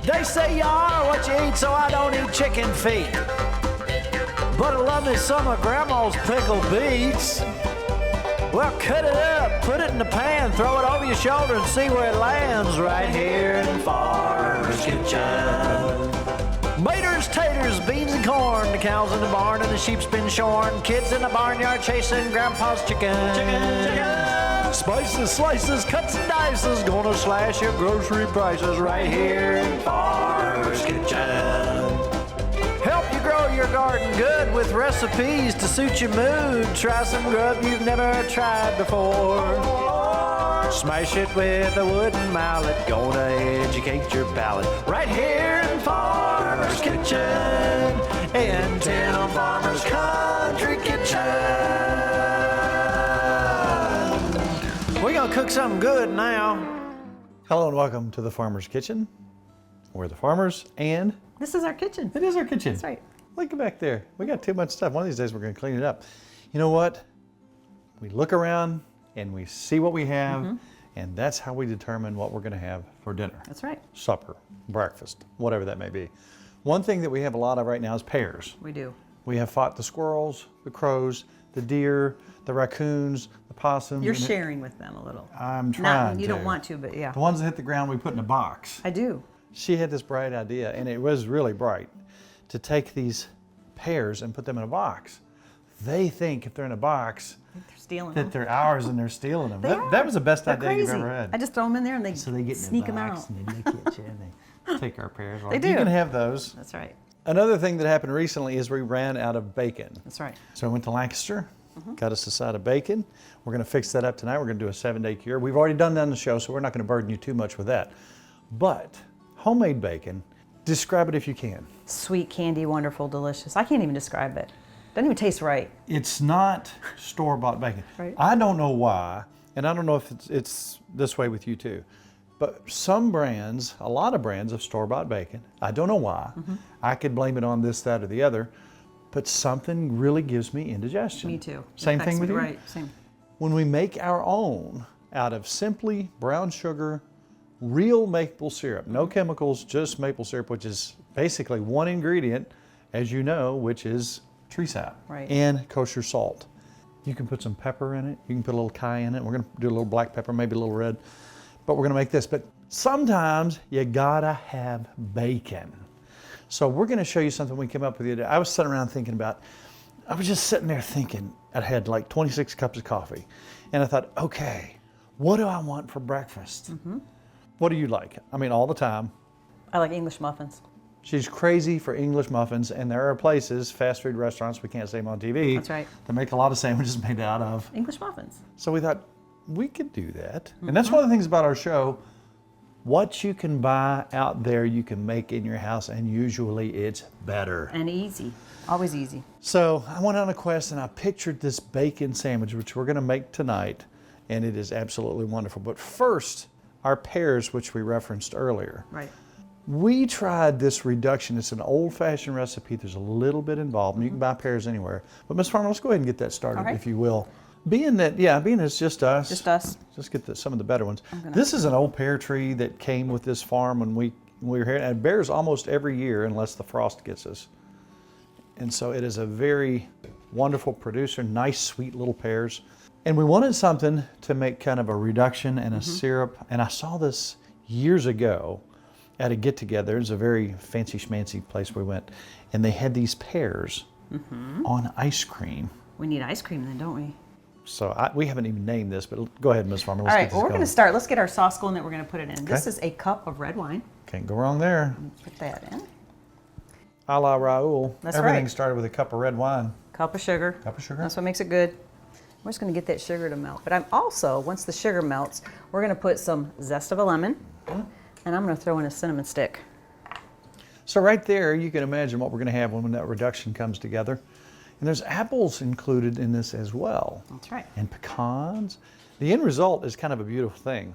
They say you are what you eat, so I don't eat chicken feet. But I love me some of Grandma's pickled beets. Well, cut it up, put it in the pan, throw it over your shoulder and see where it lands right here in Farmer's Kitchen. Maters, taters, beans and corn, the cows in the barn and the sheep's been shorn, kids in the barnyard chasing Grandpa's chicken. Spices, slices, cuts and dices, gonna slash your grocery prices right here in Farmer's Kitchen. Help you grow your garden good with recipes to suit your mood. Try some grub you've never tried before. Smash it with a wooden mallet, gonna educate your palate. Right here in Farmer's Kitchen, in Tim Farmer's Country Kitchen. We're gonna cook something good now. Hello and welcome to the Farmer's Kitchen. We're the farmers and... This is our kitchen. It is our kitchen. That's right. Look back there. We got too much stuff. One of these days we're going to clean it up. You know what? We look around and we see what we have, and that's how we determine what we're going to have for dinner. That's right. Supper, breakfast, whatever that may be. One thing that we have a lot of right now is pears. We do. We have fought the squirrels, the crows, the deer, the raccoons, the possums. You're sharing with them a little. I'm trying You don't want to, but yeah. The ones that hit the ground we put in a box. I do. She had this bright idea, and it was really bright, to take these pears and put them in a box. They think if they're in a box, They're stealing that them. they're ours and they're stealing them. They That, are. that was the best They're idea crazy. you've ever had. I just throw them in there and they, So they get in sneak the them box out. and they look at you and they take our pears. They do. You can have those. That's right. Another thing that happened recently is we ran out of bacon. That's right. So I went to Lancaster, got us a side of bacon. We're going to fix that up tonight. We're going to do a 7-day cure. We've already done that on the show, so we're not going to burden you too much with that. But homemade bacon, describe it if you can. Sweet, candy, wonderful, delicious. I can't even describe it. Doesn't even taste right. It's not store-bought bacon. Right. I don't know why, and I don't know if it's this way with you too, but some brands, a lot of brands of store-bought bacon, I don't know why. I could blame it on this, that, or the other, but something really gives me indigestion. Me too. Same Affects thing with me, you? Right, same. When we make our own out of simply brown sugar, real maple syrup, no chemicals, just maple syrup, which is basically one ingredient, as you know, which is tree sap Right. and kosher salt. You can put some pepper in it. You can put a little cayenne in it. We're going to do a little black pepper, maybe a little red, but we're going to make this. But sometimes you gotta have bacon. So we're going to show you something we came up with the other day. I was sitting around thinking about, I was just sitting there thinking, I had like 26 cups of coffee, and I thought, okay, what do I want for breakfast? What do you like? I mean, all the time. I like English muffins. She's crazy for English muffins, and there are places, fast food restaurants, we can't say them on TV, That's right. that make a lot of sandwiches made out of. English muffins. So we thought, we could do that. And that's one of the things about our show. What you can buy out there, you can make in your house, and usually it's better. And easy. Always easy. So I went on a quest and I pictured this bacon sandwich, which we're going to make tonight, and it is absolutely wonderful. But first, our pears, which we referenced earlier. Right. We tried this reduction. It's an old-fashioned recipe. There's a little bit involved, and you can buy pears anywhere. But Ms. Farmer, let's go ahead and get that started, All right. if you will. Being it's just us. Just us. Just get some of the better ones. This is an old pear tree that came with this farm when we were here, and it bears almost every year unless the frost gets us. And so it is a very wonderful producer, nice, sweet little pears. And we wanted something to make kind of a reduction and a syrup. And I saw this years ago at a get-together. It's a very fancy schmancy place we went. And they had these pears on ice cream. We need ice cream then, don't we? So we haven't even named this, but go ahead, Ms. Farmer. All Let's right, get this well, we're going. going to start. Let's get our sauce going that we're going to put it in. This is a cup of red wine. Can't go wrong there. Put that in. A la Raoul. That's Everything right. started with a cup of red wine. Cup of sugar. Cup of sugar. That's what makes it good. We're just going to get that sugar to melt. But I'm also, once the sugar melts, we're going to put some zest of a lemon, and I'm going to throw in a cinnamon stick. So right there, you can imagine what we're going to have when that reduction comes together. And there's apples included in this as well. That's right. And pecans. The end result is kind of a beautiful thing.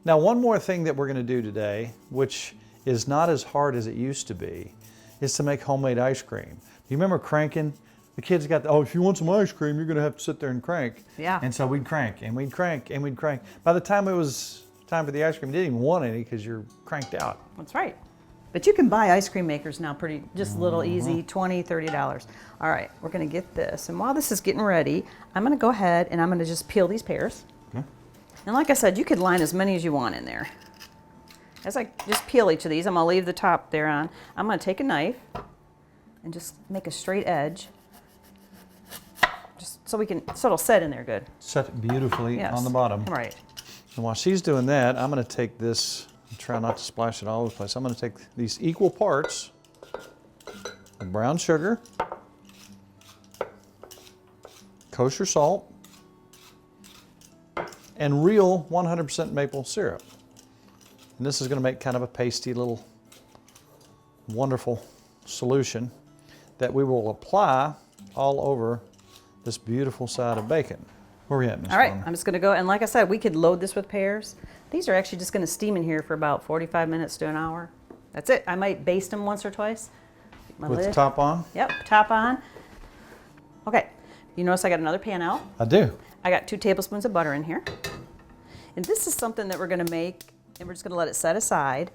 Now, one more thing that we're going to do today, which is not as hard as it used to be, is to make homemade ice cream. Do you remember cranking? The kids got, if you want some ice cream, you're going to have to sit there and crank. Yeah. And so we'd crank, and we'd crank, and we'd crank. By the time it was time for the ice cream. You didn't even want any because you're cranked out. That's right. But you can buy ice cream makers now pretty, just little easy, $20, $30. All right, we're gonna get this. And while this is getting ready, I'm gonna go ahead and I'm gonna just peel these pears. Okay. And like I said, you could line as many as you want in there. As I just peel each of these, I'm gonna leave the top there on. I'm gonna take a knife and just make a straight edge. Just so it'll set in there good. Set it beautifully Yes. on the bottom. Right. And while she's doing that, I'm going to take this, and try not to splash it all over the place. I'm going to take these equal parts of brown sugar, kosher salt, and real 100% maple syrup. And this is going to make kind of a pasty little wonderful solution that we will apply all over this beautiful side of bacon. Where are we at, Miss All right, Farmer? I'm just gonna go, and like I said, we could load this with pears. These are actually just gonna steam in here for about 45 minutes to an hour. That's it. I might baste them once or twice. My With the lid. top on? Yep, top on. Okay, you notice I got another pan out. I do. I got 2 tablespoons of butter in here. And this is something that we're gonna make, and we're just gonna let it set aside.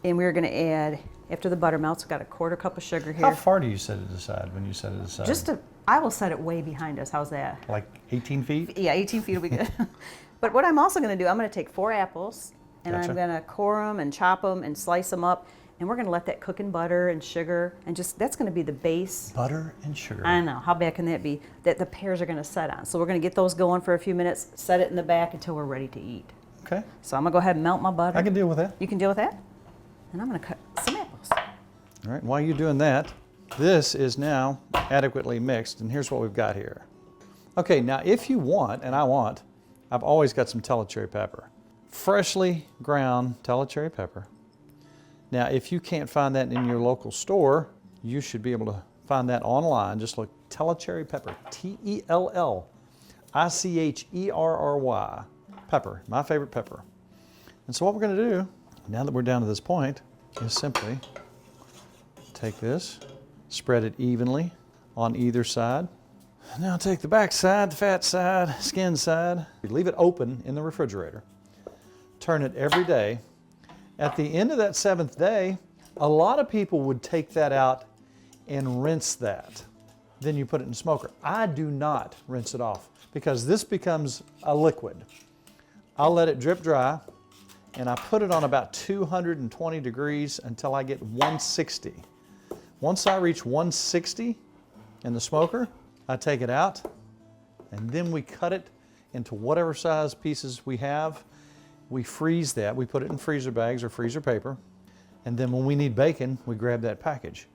And we're gonna add, after the butter melts, we've got a 1/4 cup of sugar here. How far do you set it aside when you set it aside? I will set it way behind us. How's that? Like 18 feet? Yeah, 18 feet will be good. But what I'm also going to do, I'm going to take 4 apples and Gotcha. I'm going to core them and chop them and slice them up. And we're going to let that cook in butter and sugar. And just, that's going to be the base. Butter and sugar. I know, how bad can that be? That the pears are going to set on. So we're going to get those going for a few minutes, set it in the back until we're ready to eat. Okay, So I'm going to go ahead and melt my butter. I can deal with that. You can deal with that? And I'm going to cut some apples. All right, while you're doing that, this is now adequately mixed, and here's what we've got here. Okay, now if you want, and I've always got some Cherry pepper. Freshly ground Cherry pepper. Now, if you can't find that in your local store, you should be able to find that online. Just look Cherry pepper, T-E-L-L-I-C-H-E-R-R-Y, pepper, my favorite pepper. And so what we're gonna do, now that we're down to this point, is simply take this, spread it evenly on either side. Now take the back side, the fat side, skin side. Leave it open in the refrigerator. Turn it every day. At the end of that 7th day, a lot of people would take that out and rinse that. Then you put it in the smoker. I do not rinse it off because this becomes a liquid. I'll let it drip dry and I put it on about 220 degrees until I get 160. Once I reach 160 in the smoker, I take it out and then we cut it into whatever size pieces we have. We freeze that. We put it in freezer bags or freezer paper. And then when we need bacon, we grab that package.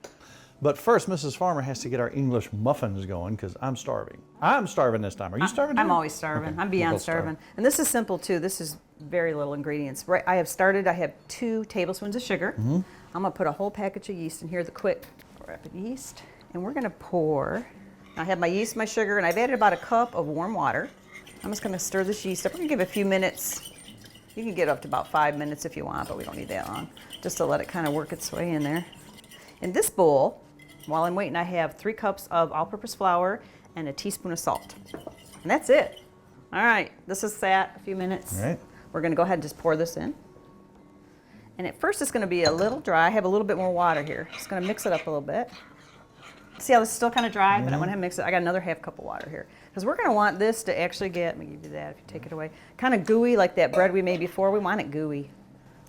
But first, Mrs. Farmer has to get our English muffins going because I'm starving. I'm starving this time. Are you starving? I'm too? always starving. Okay, I'm we're beyond both starving. And this is simple too. This is very little ingredients. Right, I have 2 tablespoons of sugar. Mm-hmm. I'm gonna put a whole package of yeast in here, the quick rapid yeast. And we're gonna pour, I have my yeast, my sugar, and I've added about a cup of warm water. I'm just gonna stir this yeast up. We're gonna give it a few minutes. You can get up to about 5 minutes if you want, but we don't need that long. Just to let it kind of work its way in there. In this bowl, while I'm waiting, I have 3 cups of all-purpose flour and a teaspoon of salt. And that's it. All right, this has sat a few minutes. All right. We're gonna go ahead and just pour this in. And at first it's gonna be a little dry. I have a little bit more water here. Just gonna mix it up a little bit. See how this is still kind of dry, but I'm gonna mix it. I got another half cup of water here. Because we're gonna want this to actually get, let me give you that if you take it away, kind of gooey like that bread we made before. We want it gooey.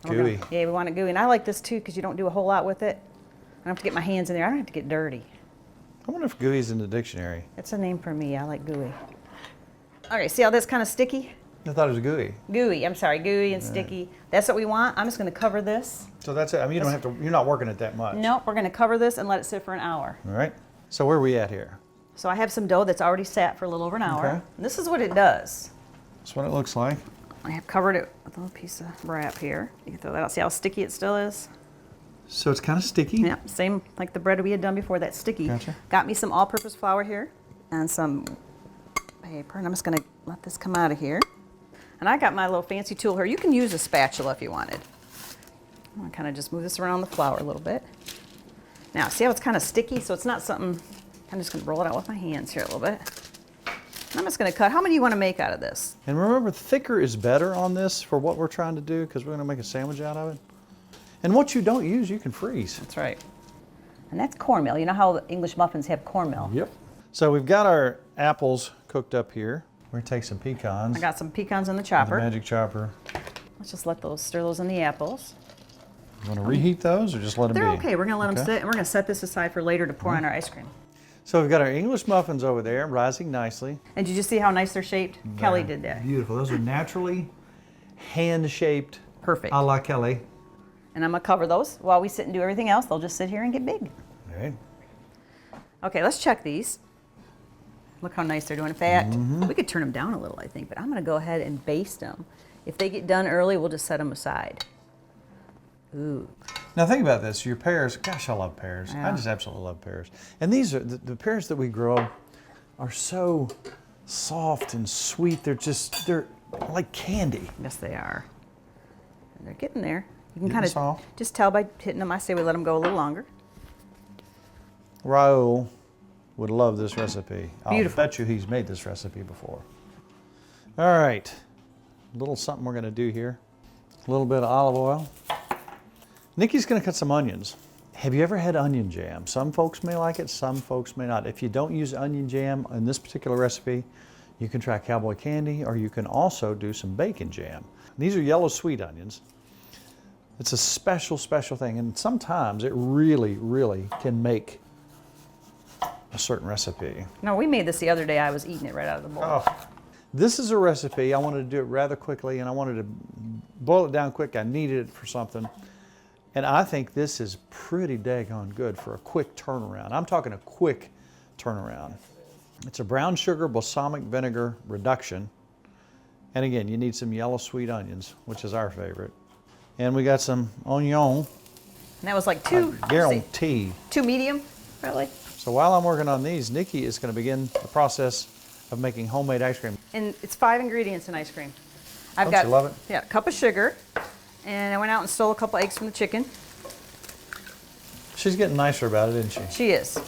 And we're Gooey. yeah, we want it gooey. And I like this too because you don't do a whole lot with it. I don't have to get my hands in there. I don't have to get dirty. I wonder if gooey's in the dictionary. It's a name for me. I like gooey. Okay, see how that's kind of sticky? I thought it was gooey. Gooey, I'm sorry, gooey and sticky. That's what we want. I'm just gonna cover this. So that's it. I mean, you don't have to, you're not working it that much. Nope, we're gonna cover this and let it sit for an hour. All right. So where are we at here? So I have some dough that's already sat for a little over an hour. Okay. And this is what it does. That's what it looks like. I have covered it with a little piece of wrap here. You can throw that out. See how sticky it still is? So it's kind of sticky. Yeah, same like the bread we had done before, that's sticky. Gotcha. Got me some all-purpose flour here and some paper, and I'm just gonna let this come out of here. And I got my little fancy tool here. You can use a spatula if you wanted. I'm gonna kind of just move this around the flour a little bit. Now, see how it's kind of sticky? So it's not something, I'm just gonna roll it out with my hands here a little bit. I'm just going to cut. How many do you want to make out of this? And remember, thicker is better on this for what we're trying to do because we're going to make a sandwich out of it. And what you don't use, you can freeze. That's right. And that's cornmeal. You know how English muffins have cornmeal? Yep. So we've got our apples cooked up here. We're going to take some pecans. I got some pecans in the chopper. The magic chopper. Let's just stir those in the apples. You want to reheat those or just let them be? They're okay. We're going to let them sit, and we're going to set this aside for later to pour on our ice cream. So we've got our English muffins over there, rising nicely. And did you see how nice they're shaped? Kelly did that. Beautiful. Those are naturally hand-shaped. Perfect. A la Kelly. And I'm going to cover those while we sit and do everything else. They'll just sit here and get big. All right. Okay, let's check these. Look how nice they're doing. In fact, we could turn them down a little, I think, but I'm going to go ahead and baste them. If they get done early, we'll just set them aside. Ooh. Now think about this, your pears, gosh, I love pears. Yeah. I just absolutely love pears. And these are, the pears that we grow are so soft and sweet. They're like candy. Yes, they are. And they're getting there. You can Getting kind of soft. just tell by hitting them. I say we let them go a little longer. Raul would love this recipe. Beautiful. I'll bet you he's made this recipe before. All right, a little something we're gonna do here. A little bit of olive oil. Nikki's gonna cut some onions. Have you ever had onion jam? Some folks may like it, some folks may not. If you don't use onion jam in this particular recipe, you can try cowboy candy, or you can also do some bacon jam. These are yellow sweet onions. It's a special, special thing, and sometimes it really, really can make a certain recipe. No, we made this the other day. I was eating it right out of the bowl. Oh. This is a recipe. I wanted to do it rather quickly, and I wanted to boil it down quick. I needed it for something. And I think this is pretty daggone good for a quick turnaround. I'm talking a quick turnaround. It's a brown sugar balsamic vinegar reduction. And again, you need some yellow sweet onions, which is our favorite. And we got some onion. And that was like two Guarantee. two medium, really. So while I'm working on these, Nikki is going to begin the process of making homemade ice cream. And it's 5 ingredients in ice cream. I've Don't got you love it? Yeah, a cup of sugar, and I went out and stole a couple eggs from the chicken. She's getting nicer about it, isn't she? She is.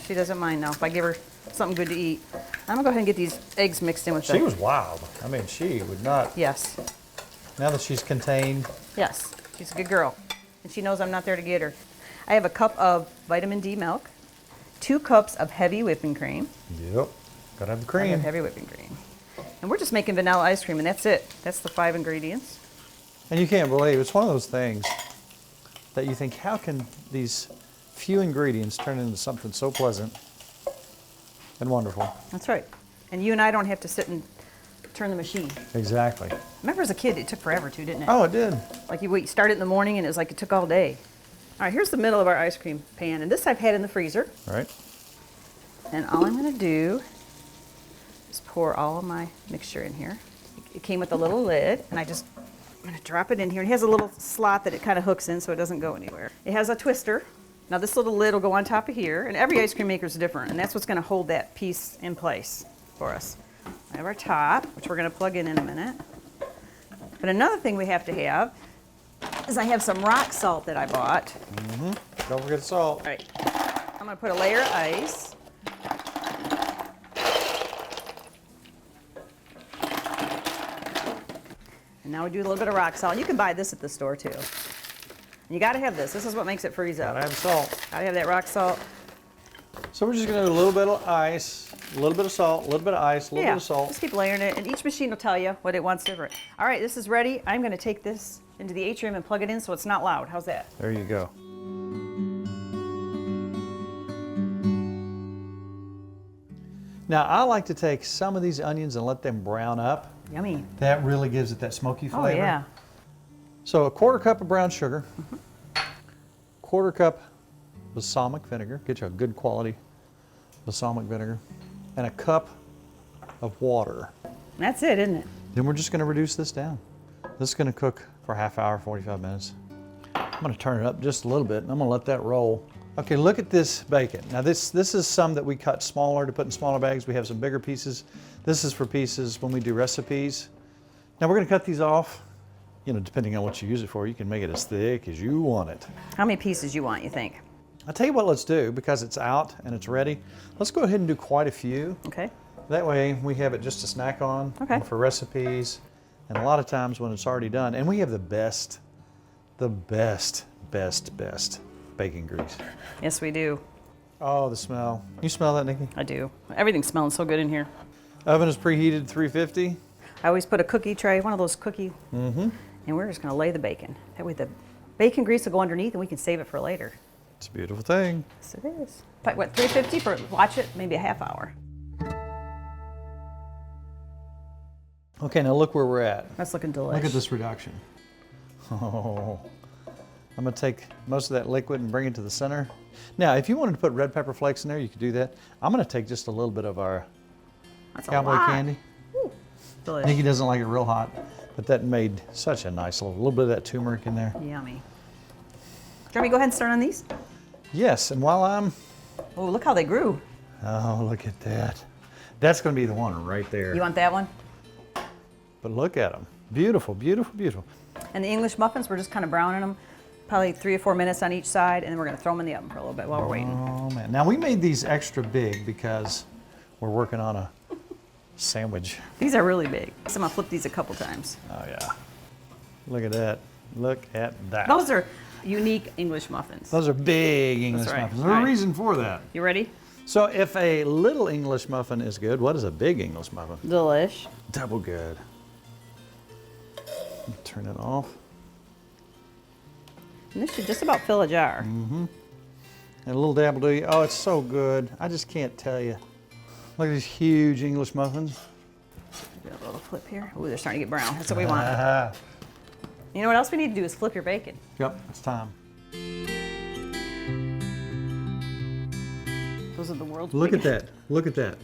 She doesn't mind now if I give her something good to eat. I'm gonna go ahead and get these eggs mixed in with She was wild. I mean, she would not. Yes. Now that she's contained. Yes. She's a good girl, and she knows I'm not there to get her. I have a cup of vitamin D milk, 2 cups of heavy whipping cream. Yep. Gotta have the I cream. have heavy whipping cream. And we're just making vanilla ice cream, and that's it. That's the 5 ingredients. And you can't believe it's one of those things that you think, how can these few ingredients turn into something so pleasant and wonderful? That's right. And you and I don't have to sit and turn the machine. Exactly. Remember as a kid, it took forever to, didn't it? Oh, it did. Like you start it in the morning, and it was like it took all day. All right, here's the middle of our ice cream pan, and this I've had in the freezer. All right. And all I'm gonna do is pour all of my mixture in here. It came with a little lid, and I'm gonna drop it in here. And it has a little slot that it kind of hooks in so it doesn't go anywhere. It has a twister. Now this little lid will go on top of here, and every ice cream maker is different, and that's what's gonna hold that piece in place for us. We have our top, which we're gonna plug in a minute. But another thing we have to have is I have some rock salt that I bought. Don't forget the salt. All right, I'm gonna put a layer of ice. And now we do a little bit of rock salt. You can buy this at the store too. And you gotta have this. This is what makes it freeze up. Gotta have salt. Gotta have that rock salt. So we're just gonna do a little bit of ice, a little bit of salt, a little bit of ice, a little bit of salt. Just keep layering it, and each machine will tell you what it wants different. All right, this is ready. I'm gonna take this into the atrium and plug it in so it's not loud. How's that? There you go. Now I like to take some of these onions and let them brown up. Yummy. That really gives it that smoky flavor. Oh yeah. So a 1/4 cup of brown sugar, 1/4 cup balsamic vinegar, get you a good quality balsamic vinegar, and a cup of water. That's it, isn't it? Then we're just gonna reduce this down. This is gonna cook for a half hour, 45 minutes. I'm gonna turn it up just a little bit, and I'm gonna let that roll. Okay, look at this bacon. Now this is some that we cut smaller to put in smaller bags. We have some bigger pieces. This is for pieces when we do recipes. Now we're gonna cut these off. You know, depending on what you use it for, you can make it as thick as you want it. How many pieces you want, you think? I'll tell you what let's do, because it's out and it's ready. Let's go ahead and do quite a few. Okay. That way we have it just to snack on for recipes, and a lot of times when it's already done. And we have the best bacon grease. Yes, we do. Oh, the smell. You smell that, Nikki? I do. Everything's smelling so good in here. Oven is preheated 350. I always put a cookie tray, one of those cookie, and we're just going to lay the bacon. That way the bacon grease will go underneath and we can save it for later. It's a beautiful thing. Yes, it is. But what, 350 for, watch it, maybe a half hour. Okay, now look where we're at. That's looking delicious. Look at this reduction. Oh, I'm gonna take most of that liquid and bring it to the center. Now, if you wanted to put red pepper flakes in there, you could do that. I'm gonna take just a little bit of our cowboy candy. Ooh, delicious. Nikki doesn't like it real hot, but that made such a nice little bit of that turmeric in there. Yummy. Do you want me to go ahead and start on these? Yes, and while I'm... Oh, look how they grew. Oh, look at that. That's gonna be the one right there. You want that one? But look at them. Beautiful, beautiful, beautiful. And the English muffins, we're just kind of browning them, probably 3 or 4 minutes on each side, and then we're going to throw them in the oven for a little bit while we're waiting. Oh man, now we made these extra big because we're working on a sandwich. These are really big, so I'm going to flip these a couple times. Oh yeah. Look at that. Look at that. Those are unique English muffins. Those are big English right. muffins. There's a reason for that. You ready? So if a little English muffin is good, what is a big English muffin? Delish. Double good. Turn it off. And this should just about fill a jar. And a little dabble do you. Oh, it's so good. I just can't tell you. Look at these huge English muffins. Do a little flip here. Ooh, they're starting to get brown. That's what we want. You know what else we need to do is flip your bacon. Yep, it's time. Those are the world's Look at biggest. that. Look at that.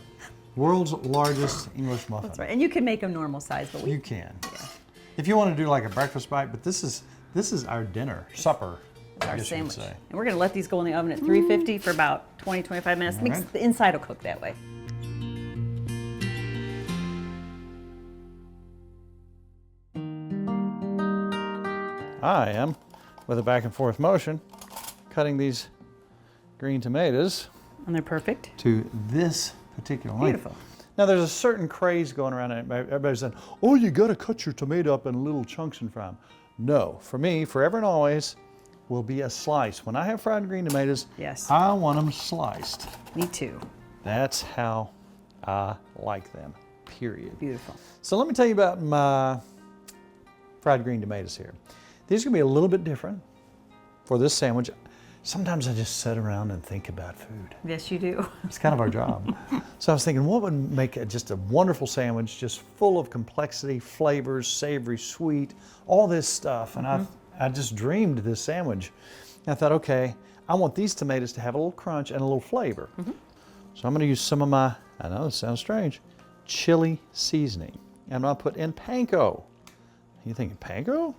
World's largest English muffin. That's right. And you can make them normal size, but You can. If you want to do like a breakfast bite, but this is our dinner, supper. it's our I guess you could sandwich. say. And we're going to let these go in the oven at 350 for about 20, 25 minutes. All Makes right. the inside will cook that way. I am, with a back and forth motion, cutting these green tomatoes And they're perfect. to this particular length. Beautiful. Now there's a certain craze going around, and everybody's saying, oh, you gotta cut your tomato up in little chunks and fry them. No, for me, forever and always, will be a slice. When I have fried green tomatoes, Yes. I want them sliced. Me too. That's how I like them, period. Beautiful. So let me tell you about my fried green tomatoes here. These are gonna be a little bit different for this sandwich. Sometimes I just sit around and think about food. Yes, you do. It's kind of our job. So I was thinking, what would make it just a wonderful sandwich, just full of complexity, flavors, savory, sweet, all this stuff. And I just dreamed this sandwich. And I thought, okay, I want these tomatoes to have a little crunch and a little flavor. So I'm gonna use some of my, I know it sounds strange, chili seasoning. And I'm gonna put in panko. You thinking panko?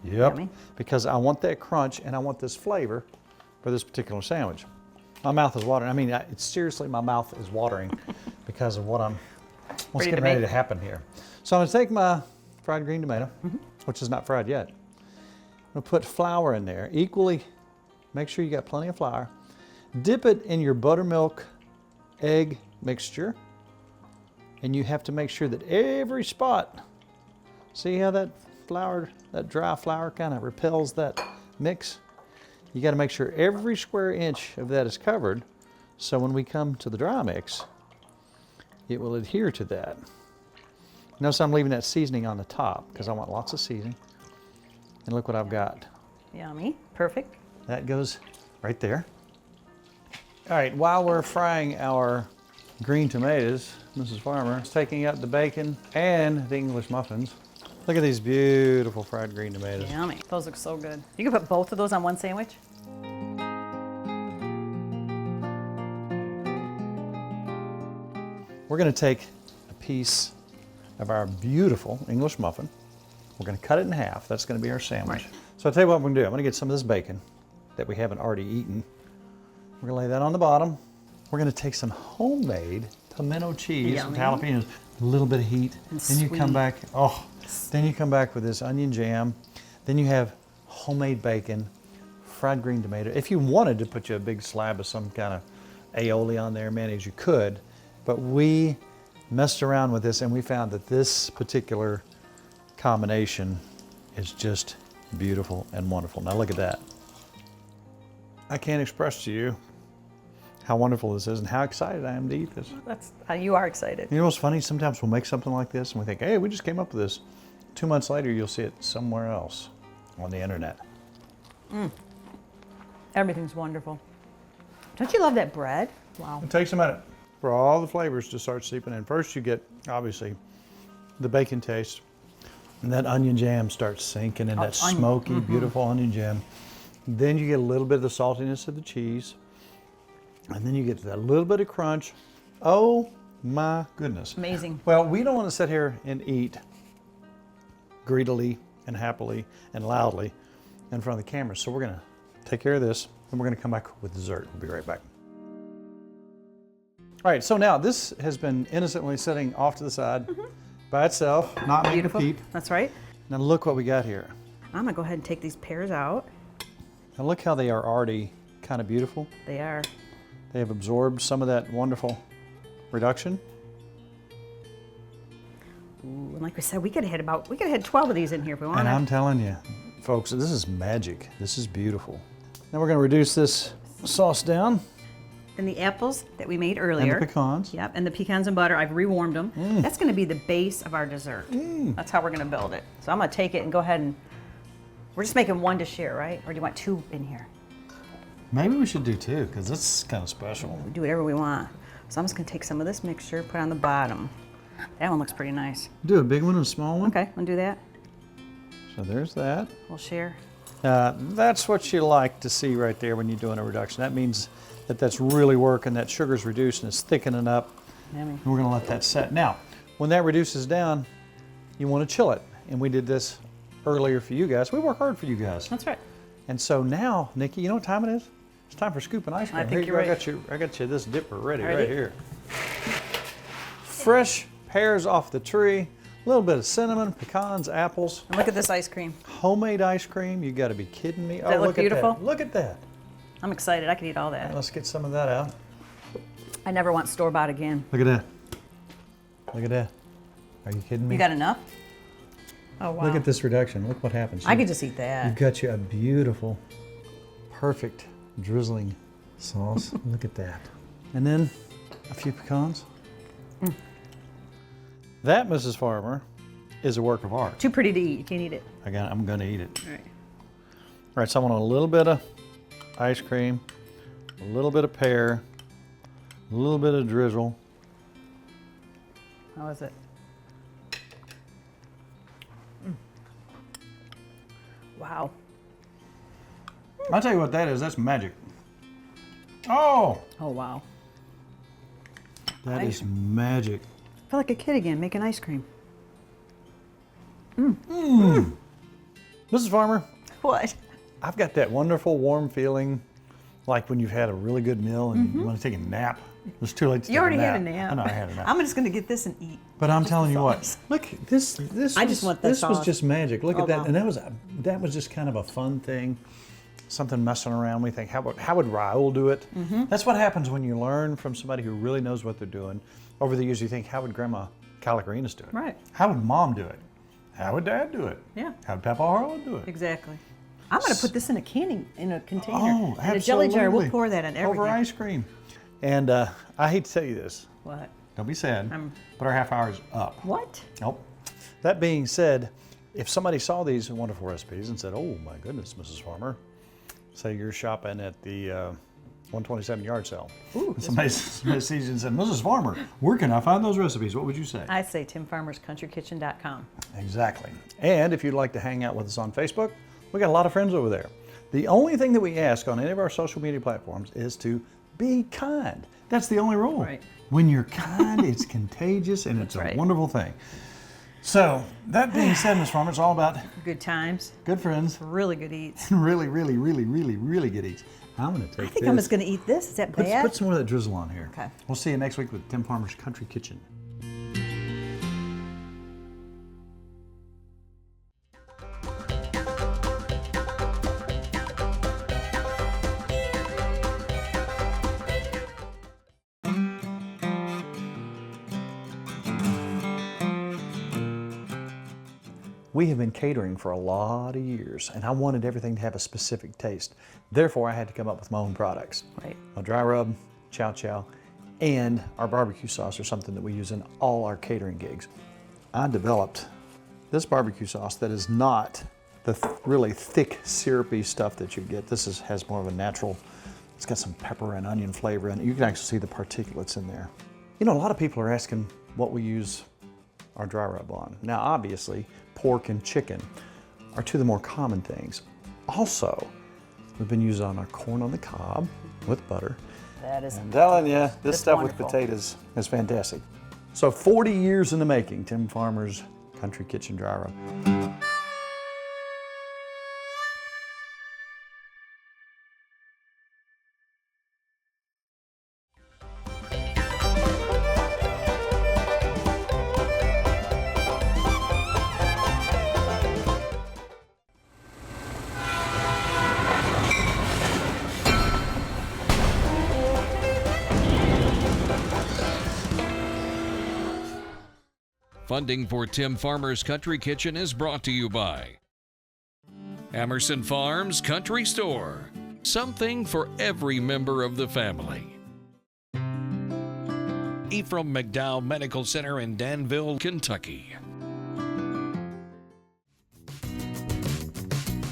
Yep, Yummy. because I want that crunch and I want this flavor for this particular sandwich. My mouth is watering. I mean, it's seriously, my mouth is watering because of what's Ready getting to ready to make. happen here. So I'm gonna take my fried green tomato, which is not fried yet. I'm gonna put flour in there, equally, make sure you got plenty of flour. Dip it in your buttermilk egg mixture, and you have to make sure that every spot, see how that flour, that dry flour kind of repels that mix? You got to make sure every square inch of that is covered, so when we come to the dry mix, it will adhere to that. Notice I'm leaving that seasoning on the top because I want lots of seasoning. And look what I've got. Yummy. Perfect. That goes right there. All right, while we're frying our green tomatoes, Mrs. Farmer is taking out the bacon and the English muffins. Look at these beautiful fried green tomatoes. Yummy. Those look so good. You can put both of those on one sandwich. We're gonna take a piece of our beautiful English muffin. We're gonna cut it in half. That's gonna be our sandwich. Right. So I'll tell you what I'm gonna do. I'm gonna get some of this bacon that we haven't already eaten. We're gonna lay that on the bottom. We're gonna take some homemade pimento cheese with Yummy. jalapenos, a little bit of heat. And then you come sweet. back, then you come back with this onion jam. Then you have homemade bacon, fried green tomato. If you wanted to put you a big slab of some kind of aioli on there, mayonnaise, you could. But we messed around with this and we found that this particular combination is just beautiful and wonderful. Now look at that. I can't express to you how wonderful this is and how excited I am to eat this. You are excited. You know what's funny? Sometimes we'll make something like this and we think, hey, we just came up with this. 2 months later, you'll see it somewhere else on the internet. Everything's wonderful. Don't you love that bread? Wow. It takes a minute for all the flavors to start seeping in. First you get, obviously, the bacon taste, and that onion jam starts sinking in, that smoky, beautiful onion jam. Then you get a little bit of the saltiness of the cheese, and then you get that little bit of crunch. Oh my goodness. Amazing. Well, we don't want to sit here and eat greedily and happily and loudly in front of the camera, so we're going to take care of this, and we're going to come back with dessert. We'll be right back. All right, so now this has been innocently sitting off to the side by itself, not making a Beautiful. peep. That's right. Now look what we got here. I'm gonna go ahead and take these pears out. Now look how they are already kind of beautiful. They are. They have absorbed some of that wonderful reduction. Ooh, and like we said, we could have had 12 of these in here if we wanted. And I'm telling you, folks, this is magic. This is beautiful. Now we're gonna reduce this sauce down. And the apples that we made earlier. And the pecans. Yep, and the pecans and butter, I've rewarmed them. That's gonna be the base of our dessert. That's how we're gonna build it. So I'm gonna take it and go ahead and, we're just making one to share, right? Or do you want 2 in here? Maybe we should do 2, because this is kind of special. We do whatever we want. So I'm just gonna take some of this mixture, put it on the bottom. That one looks pretty nice. Do a big one and a small one. Okay, wanna do that? So there's that. We'll share. That's what you like to see right there when you're doing a reduction. That means that that's really working, that sugar's reduced and it's thickening up. Yummy. And we're gonna let that set. Now, when that reduces down, you wanna chill it. And we did this earlier for you guys. We work hard for you guys. That's right. And so now, Nikki, you know what time it is? It's time for scooping ice cream. I think Here you're you right. go. I got you this dipper ready Ready? right here. Fresh pears off the tree, a little bit of cinnamon, pecans, apples, And look at this ice cream. homemade ice cream. You gotta be kidding me. that look look beautiful? at that. Look at that. I'm excited, I could eat all that. Let's get some of that out. I never want store-bought again. Look at that. Look at that. Are you kidding me? You got enough? Oh, wow. Look at this reduction. Look what happens. I could just eat You've that. got you a beautiful, perfect drizzling sauce. Look at that. And then a few pecans. That, Mrs. Farmer, is a work of art. Too pretty to eat, you can't eat it. I'm gonna eat it. All right. All right, so I want a little bit of ice cream, a little bit of pear, a little bit of drizzle. How is it? Wow. I'll tell you what that is. That's magic. Oh, Oh, wow. that is magic. I feel like a kid again, making ice cream. Mrs. Farmer, What? I've got that wonderful warm feeling like when you've had a really good meal and you want to take a nap. It's too late to You take already a nap. had a nap. I know, I had a nap. I'm just gonna get this and eat. But I'm telling you what, sauce. look, this I just want the this was sauce. just magic. Look Oh, at that. wow. And that was just kind of a fun thing. Something messing around. We think, how would Raul do it? That's what happens when you learn from somebody who really knows what they're doing. Over the years, you think, how would Grandma Calacarinas do it? Right. How would Mom do it? How would Dad do it? Yeah. How would Papa Harlow do it? Exactly. I'm gonna put this in a container. Oh, In a absolutely. jelly jar. We'll pour that on everything. Over ice cream. And I hate to tell you this. What? Don't be sad. I'm- But our half hour is up. What? Nope. That being said, if somebody saw these wonderful recipes and said, oh my goodness, Mrs. Farmer, say you're shopping at the 127 yard sale. Ooh, And somebody sees you and said, Mrs. Farmer, where can I find those recipes? What would you say? I say timfarmerscountrykitchen.com. Exactly. And if you'd like to hang out with us on Facebook, we got a lot of friends over there. The only thing that we ask on any of our social media platforms is to be kind. That's the only rule. Right. When you're kind, it's contagious and it's That's a right. wonderful thing. So that being said, Ms. Farmer, it's all about Good times. good friends, Really good eats. really, really, really, really, really good eats. I'm gonna take I think this. I'm just gonna eat this. Is that bad? Put some more of that drizzle on here. Okay. We'll see you next week with Tim Farmer's Country Kitchen. We have been catering for a lot of years, and I wanted everything to have a specific taste. Therefore, I had to come up with my own products. Right. A dry rub, chow chow, and our barbecue sauce are something that we use in all our catering gigs. I developed this barbecue sauce that is not the really thick, syrupy stuff that you get. This has more of a natural, it's got some pepper and onion flavor in it. You can actually see the particulates in there. You know, a lot of people are asking what we use our dry rub on. Now, obviously, pork and chicken are two of the more common things. Also, we've been using on our corn on the cob with butter. That is. I'm telling you, this That's stuff wonderful. with potatoes is fantastic. So 40 years in the making, Tim Farmer's Country Kitchen Dry Rub. Funding for Tim Farmer's Country Kitchen is brought to you by Emerson Farms Country Store. Something for every member of the family. Ephraim McDowell Medical Center in Danville, Kentucky.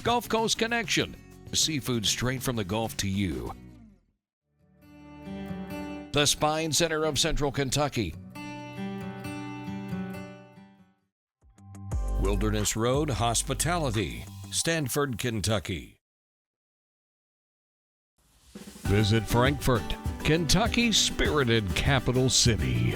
Gulf Coast Connection. Seafood straight from the Gulf to you. The Spine Center of Central Kentucky. Wilderness Road Hospitality, Stanford, Kentucky. Visit Frankfort, Kentucky's spirited capital city.